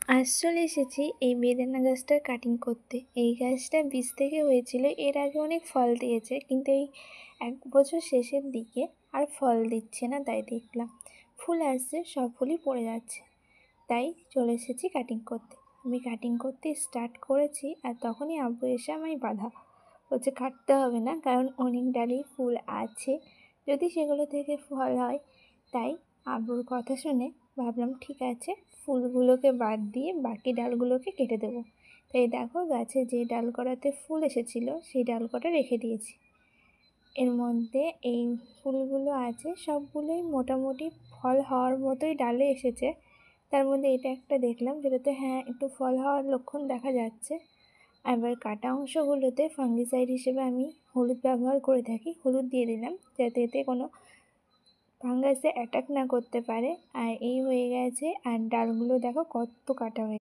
আজ চলে এসেছি এই বেদানা গাছটার কাটিং করতে। এই গাছটা বীজ থেকে হয়েছিল, এর আগে অনেক ফল দিয়েছে, কিন্তু এই 1 বছর শেষের দিকে আর ফল দিচ্ছে না। তাই দেখলাম ফুল আসছে, সব ফুলই পড়ে যাচ্ছে। তাই চলে এসেছি কাটিং করতে। আমি কাটিং করতে স্টার্ট করেছি আর তখনই আব্বু এসে আমায় বাধা বলছে কাটতে হবে না, কারণ অনেক ডালেই ফুল আছে, যদি সেগুলো থেকে ফল হয়। তাই আব্বুর কথা শুনে ভাবলাম ঠিক আছে, ফুলগুলোকে বাদ দিয়ে বাকি ডালগুলোকে কেটে দেবো। তাই দেখো, গাছে যে ডাল করাতে ফুল এসেছিলো সেই ডাল কটা রেখে দিয়েছি। এর মধ্যে এই ফুলগুলো আছে সবগুলোই মোটামুটি ফল হওয়ার মতোই ডালে এসেছে। তার মধ্যে এটা একটা দেখলাম যেটাতে হ্যাঁ একটু ফল হওয়ার লক্ষণ দেখা যাচ্ছে। এবার কাটা অংশগুলোতে ফাঙ্গিসাইড হিসেবে আমি হলুদ ব্যবহার করে থাকি, হলুদ দিয়ে দিলাম যাতে এতে কোনো ফাঙ্গাসে অ্যাটাক না করতে পারে। আর এই হয়ে গেছে। আর ডালগুলো দেখো কত কাটা হয়ে